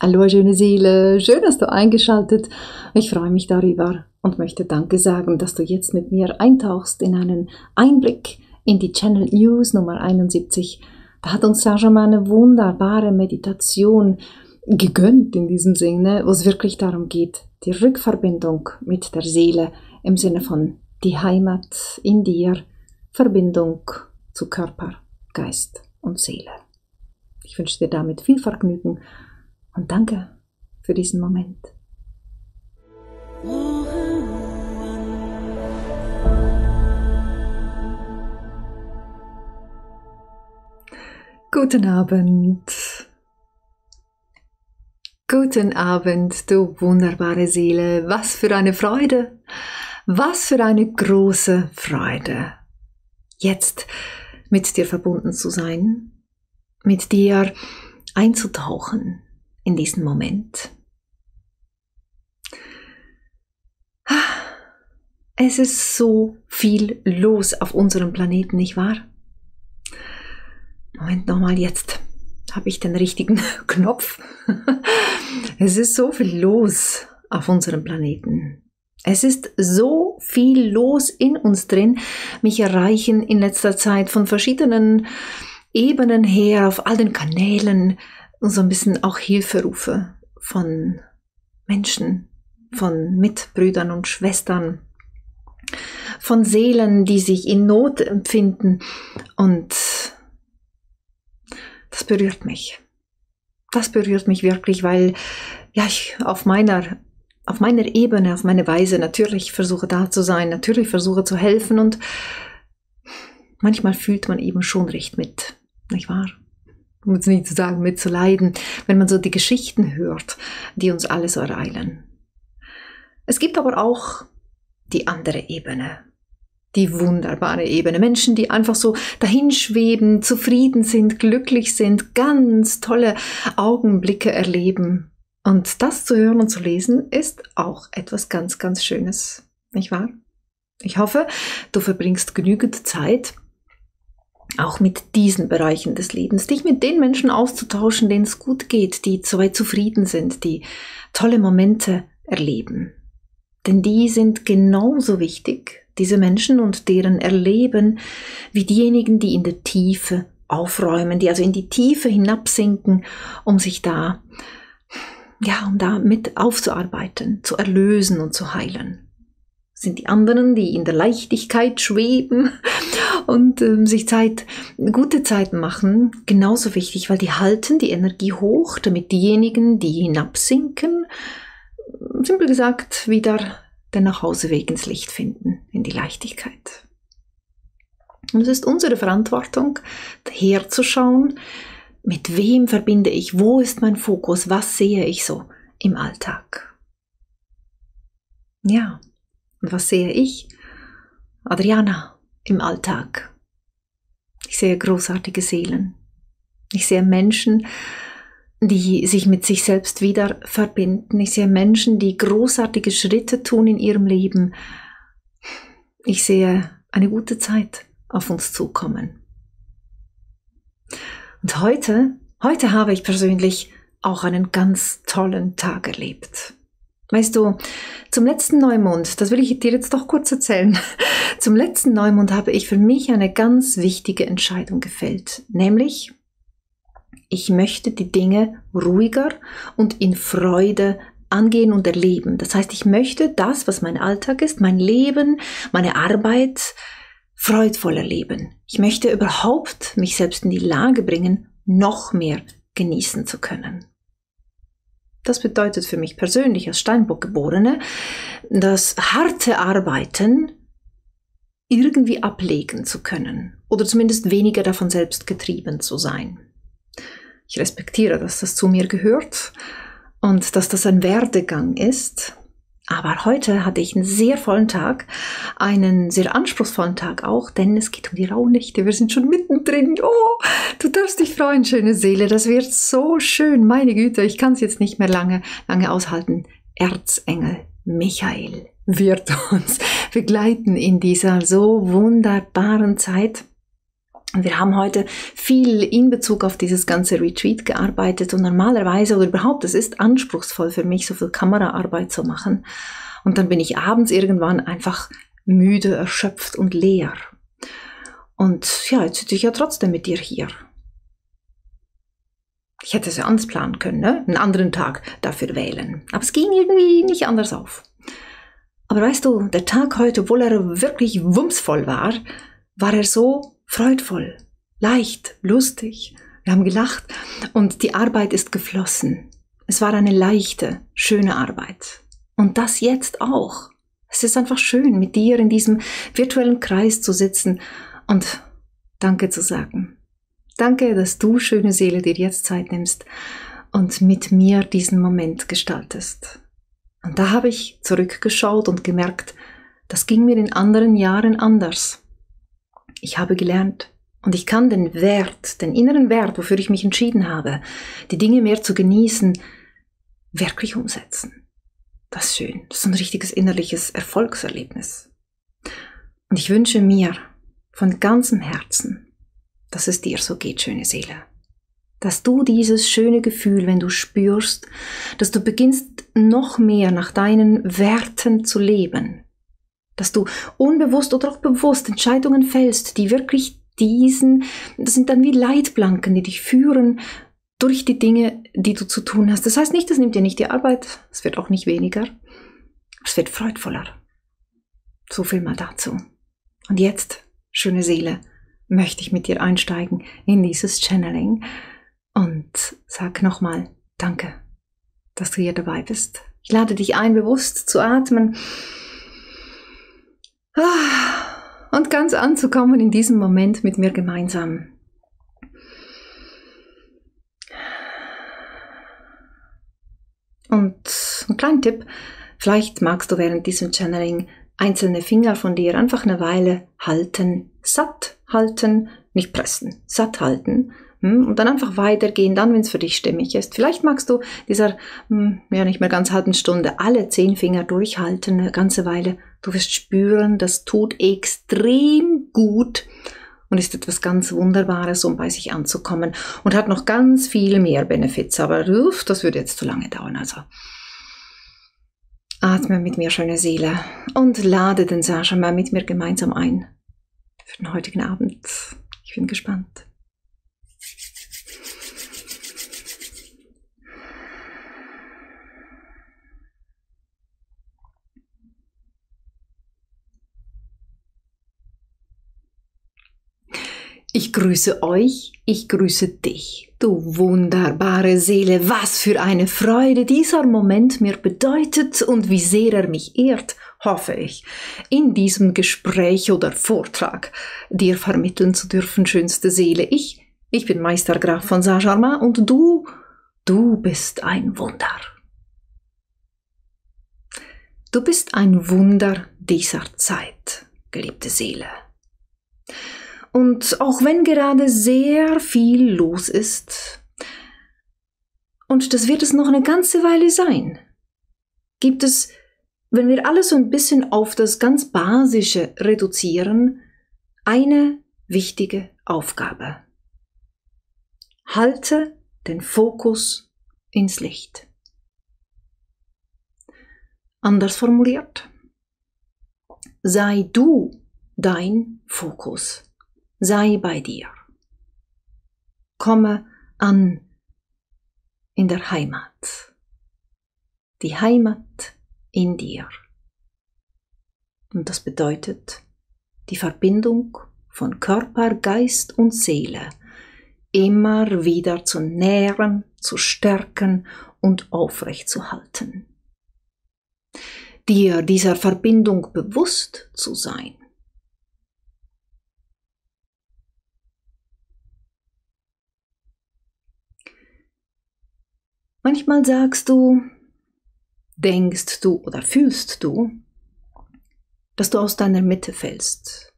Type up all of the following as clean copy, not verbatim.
Hallo schöne Seele, schön hast du eingeschaltet. Ich freue mich darüber und möchte Danke sagen, dass du jetzt mit mir eintauchst in einen Einblick in die Channel News Nummer 71. Da hat uns Saint Germain eine wunderbare Meditation gegönnt in diesem Sinne, wo es wirklich darum geht, die Rückverbindung mit der Seele im Sinne von die Heimat in dir, Verbindung zu Körper, Geist und Seele. Ich wünsche dir damit viel Vergnügen und danke für diesen Moment. Guten Abend. Guten Abend, du wunderbare Seele. Was für eine Freude. Was für eine große Freude. Jetzt mit dir verbunden zu sein, mit dir einzutauchen in diesen Moment. Es ist so viel los auf unserem Planeten, nicht wahr? Moment nochmal, jetzt habe ich den richtigen Knopf. Es ist so viel los auf unserem Planeten. Es ist so viel los in uns drin. Mich erreichen in letzter Zeit von verschiedenen Ebenen her, auf all den Kanälen, so ein bisschen auch Hilferufe von Menschen, von Mitbrüdern und Schwestern, von Seelen, die sich in Not empfinden, und das berührt mich. Das berührt mich wirklich, weil ja, ich auf meiner Ebene, auf meine Weise natürlich versuche da zu sein, natürlich versuche zu helfen, und manchmal fühlt man eben schon recht mit, nicht wahr? Um jetzt nicht zu sagen, mitzuleiden, wenn man so die Geschichten hört, die uns alle so ereilen. Es gibt aber auch die andere Ebene, die wunderbare Ebene. Menschen, die einfach so dahinschweben, zufrieden sind, glücklich sind, ganz tolle Augenblicke erleben. Und das zu hören und zu lesen, ist auch etwas ganz, ganz Schönes, nicht wahr? Ich hoffe, du verbringst genügend Zeit, auch mit diesen Bereichen des Lebens, dich mit den Menschen auszutauschen, denen es gut geht, die soweit zufrieden sind, die tolle Momente erleben. Denn die sind genauso wichtig, diese Menschen und deren Erleben, wie diejenigen, die in der Tiefe aufräumen, die also in die Tiefe hinabsinken, um sich da mit aufzuarbeiten, zu erlösen und zu heilen. Sind die anderen, die in der Leichtigkeit schweben und sich gute Zeiten machen, genauso wichtig, weil die halten die Energie hoch, damit diejenigen, die hinabsinken, simpel gesagt, wieder den Nachhauseweg ins Licht finden, in die Leichtigkeit. Und es ist unsere Verantwortung, herzuschauen, mit wem verbinde ich, wo ist mein Fokus, was sehe ich so im Alltag. Ja. Und was sehe ich? Adriana im Alltag. Ich sehe großartige Seelen. Ich sehe Menschen, die sich mit sich selbst wieder verbinden. Ich sehe Menschen, die großartige Schritte tun in ihrem Leben. Ich sehe eine gute Zeit auf uns zukommen. Und heute habe ich persönlich auch einen ganz tollen Tag erlebt. Weißt du, zum letzten Neumond, das will ich dir jetzt doch kurz erzählen, zum letzten Neumond habe ich für mich eine ganz wichtige Entscheidung gefällt, nämlich, ich möchte die Dinge ruhiger und in Freude angehen und erleben. Das heißt, ich möchte das, was mein Alltag ist, mein Leben, meine Arbeit, freudvoll erleben. Ich möchte überhaupt mich selbst in die Lage bringen, noch mehr genießen zu können. Das bedeutet für mich persönlich als Steinbock-Geborene, das harte Arbeiten irgendwie ablegen zu können oder zumindest weniger davon selbst getrieben zu sein. Ich respektiere, dass das zu mir gehört und dass das ein Werdegang ist. Aber heute hatte ich einen sehr vollen Tag, einen sehr anspruchsvollen Tag auch, denn es geht um die Rauhnächte. Wir sind schon mittendrin. Oh, du darfst dich freuen, schöne Seele. Das wird so schön. Meine Güte, ich kann es jetzt nicht mehr lange aushalten. Erzengel Michael wird uns begleiten in dieser so wunderbaren Zeit. Und wir haben heute viel in Bezug auf dieses ganze Retreat gearbeitet und normalerweise oder überhaupt, es ist anspruchsvoll für mich, so viel Kameraarbeit zu machen. Und dann bin ich abends irgendwann einfach müde, erschöpft und leer. Und ja, jetzt sitze ich ja trotzdem mit dir hier. Ich hätte es ja anders planen können, ne? Einen anderen Tag dafür wählen. Aber es ging irgendwie nicht anders auf. Aber weißt du, der Tag heute, obwohl er wirklich wumsvoll war, war er so freudvoll, leicht, lustig. Wir haben gelacht und die Arbeit ist geflossen. Es war eine leichte, schöne Arbeit. Und das jetzt auch. Es ist einfach schön, mit dir in diesem virtuellen Kreis zu sitzen und Danke zu sagen. Danke, dass du, schöne Seele, dir jetzt Zeit nimmst und mit mir diesen Moment gestaltest. Und da habe ich zurückgeschaut und gemerkt, das ging mir in anderen Jahren anders. Ich habe gelernt und ich kann den Wert, den inneren Wert, wofür ich mich entschieden habe, die Dinge mehr zu genießen, wirklich umsetzen. Das ist schön. Das ist ein richtiges innerliches Erfolgserlebnis. Und ich wünsche mir von ganzem Herzen, dass es dir so geht, schöne Seele. Dass du dieses schöne Gefühl, wenn du spürst, dass du beginnst, noch mehr nach deinen Werten zu leben. Dass du unbewusst oder auch bewusst Entscheidungen fällst, die wirklich das sind dann wie Leitplanken, die dich führen durch die Dinge, die du zu tun hast. Das heißt nicht, das nimmt dir nicht die Arbeit, es wird auch nicht weniger, es wird freudvoller. So viel mal dazu. Und jetzt, schöne Seele, möchte ich mit dir einsteigen in dieses Channeling und sag nochmal Danke, dass du hier dabei bist. Ich lade dich ein, bewusst zu atmen und ganz anzukommen in diesem Moment mit mir gemeinsam. Und ein kleiner Tipp, vielleicht magst du während diesem Channeling einzelne Finger von dir einfach eine Weile halten, satt halten, nicht pressen, satt halten und dann einfach weitergehen, dann, wenn es für dich stimmig ist. Vielleicht magst du dieser, nicht mehr ganz halben Stunde, alle 10 Finger durchhalten, eine ganze Weile. Du wirst spüren, das tut extrem gut und ist etwas ganz Wunderbares, um bei sich anzukommen und hat noch ganz viel mehr Benefits, aber das würde jetzt zu lange dauern, also atme mit mir, schöne Seele, und lade den Sascha mal mit mir gemeinsam ein für den heutigen Abend. Ich bin gespannt. Ich grüße euch, ich grüße dich, du wunderbare Seele, was für eine Freude dieser Moment mir bedeutet und wie sehr er mich ehrt, hoffe ich, in diesem Gespräch oder Vortrag dir vermitteln zu dürfen, schönste Seele. Ich bin Meister Graf von Saint-Germain und du bist ein Wunder. Du bist ein Wunder dieser Zeit, geliebte Seele. Und auch wenn gerade sehr viel los ist, und das wird es noch eine ganze Weile sein, gibt es, wenn wir alles so ein bisschen auf das ganz Basische reduzieren, eine wichtige Aufgabe. Halte den Fokus ins Licht. Anders formuliert, sei du dein Fokus. Sei bei dir. Komme an in der Heimat. Die Heimat in dir. Und das bedeutet die Verbindung von Körper, Geist und Seele immer wieder zu nähren, zu stärken und aufrechtzuerhalten. Dir dieser Verbindung bewusst zu sein. Manchmal sagst du, denkst du oder fühlst du, dass du aus deiner Mitte fällst,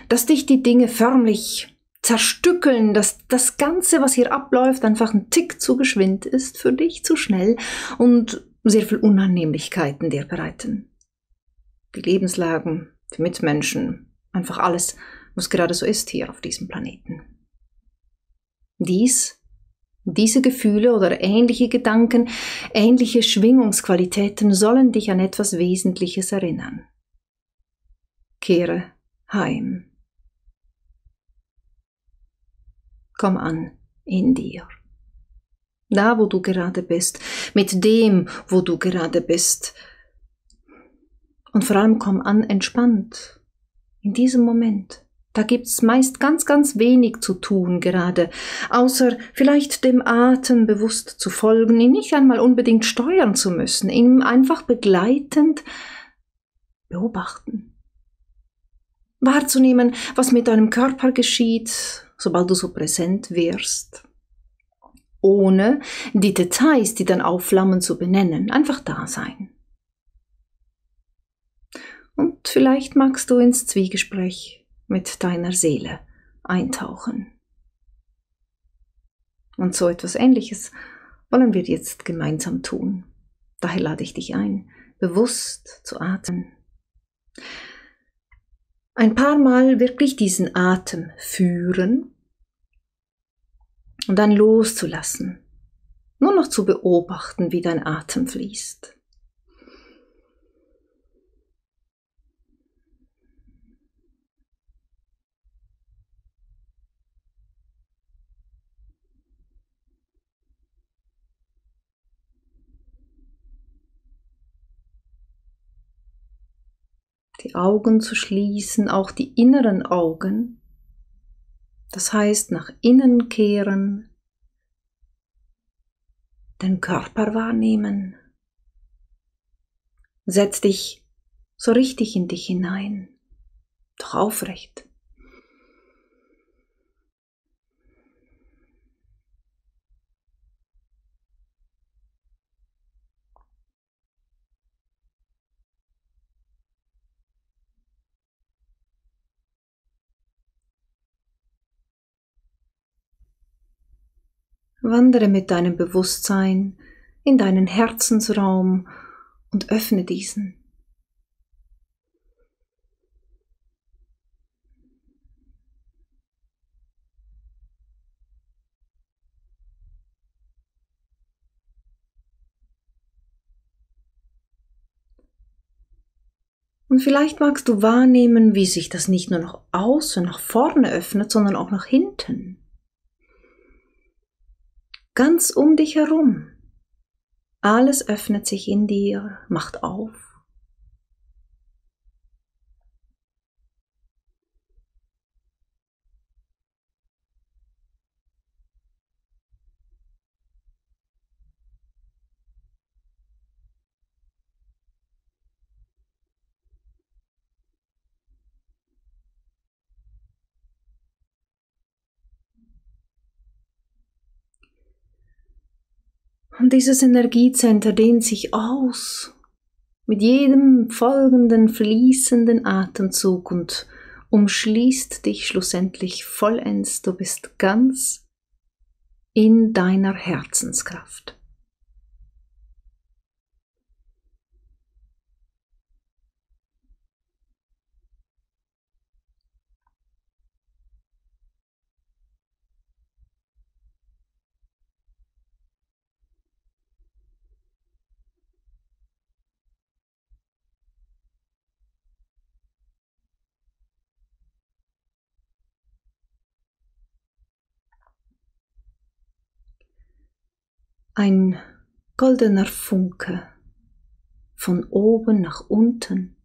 dass dich die Dinge förmlich zerstückeln, dass das Ganze, was hier abläuft, einfach ein Tick zu geschwind ist für dich, zu schnell und sehr viel Unannehmlichkeiten dir bereiten. Die Lebenslagen, die Mitmenschen, einfach alles was gerade so ist hier auf diesem Planeten. Diese Gefühle oder ähnliche Gedanken, ähnliche Schwingungsqualitäten sollen dich an etwas Wesentliches erinnern. Kehre heim. Komm an in dir. Da, wo du gerade bist, mit dem, wo du gerade bist. Und vor allem komm an entspannt in diesem Moment. Da gibt's meist ganz, ganz wenig zu tun gerade, außer vielleicht dem Atem bewusst zu folgen, ihn nicht einmal unbedingt steuern zu müssen, ihn einfach begleitend beobachten. Wahrzunehmen, was mit deinem Körper geschieht, sobald du so präsent wirst, ohne die Details, die dann aufflammen, zu benennen, einfach da sein. Und vielleicht magst du ins Zwiegespräch mit deiner Seele eintauchen. Und so etwas Ähnliches wollen wir jetzt gemeinsam tun. Daher lade ich dich ein, bewusst zu atmen. Ein paar Mal wirklich diesen Atem führen und dann loszulassen. Nur noch zu beobachten, wie dein Atem fließt. Die Augen zu schließen, auch die inneren Augen. Das heißt, nach innen kehren, den Körper wahrnehmen. Setz dich so richtig in dich hinein, doch aufrecht. Wandere mit deinem Bewusstsein in deinen Herzensraum und öffne diesen. Und vielleicht magst du wahrnehmen, wie sich das nicht nur nach außen, nach vorne öffnet, sondern auch nach hinten. Ganz um dich herum. Alles öffnet sich in dir, macht auf. Und dieses Energiezentrum dehnt sich aus mit jedem folgenden fließenden Atemzug und umschließt dich schlussendlich vollends. Du bist ganz in deiner Herzenskraft. Ein goldener Funke von oben nach unten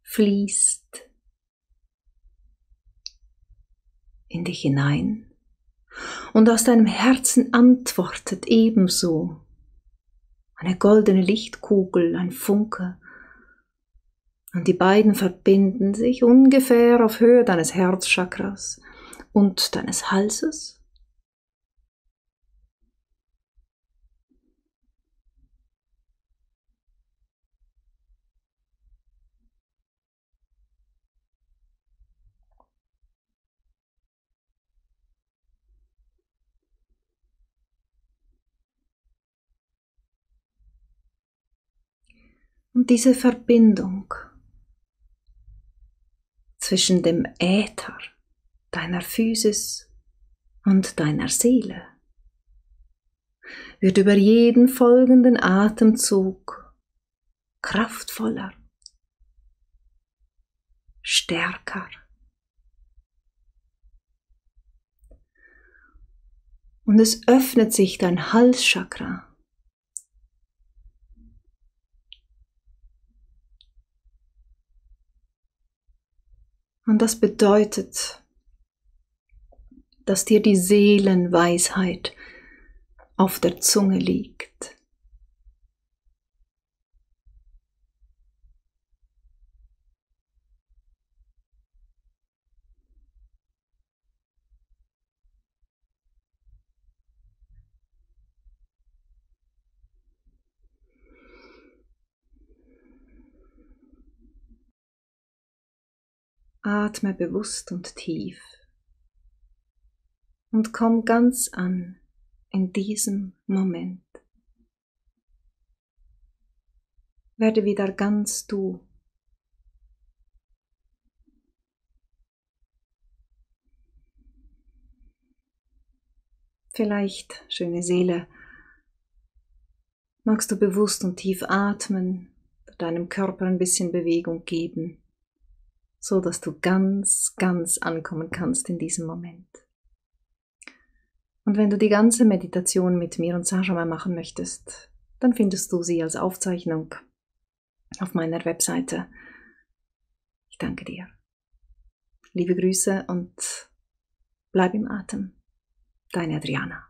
fließt in dich hinein und aus deinem Herzen antwortet ebenso eine goldene Lichtkugel, ein Funke. Und die beiden verbinden sich ungefähr auf Höhe deines Herzchakras und deines Halses. Und diese Verbindung zwischen dem Äther, deiner Physis und deiner Seele, wird über jeden folgenden Atemzug kraftvoller, stärker. Und es öffnet sich dein Halschakra. Und das bedeutet, dass dir die Seelenweisheit auf der Zunge liegt. Atme bewusst und tief und komm ganz an in diesem Moment. Werde wieder ganz du. Vielleicht, schöne Seele, magst du bewusst und tief atmen, deinem Körper ein bisschen Bewegung geben, so dass du ganz, ganz ankommen kannst in diesem Moment. Und wenn du die ganze Meditation mit mir und Sascha mal machen möchtest, dann findest du sie als Aufzeichnung auf meiner Webseite. Ich danke dir. Liebe Grüße und bleib im Atem. Deine Adriana.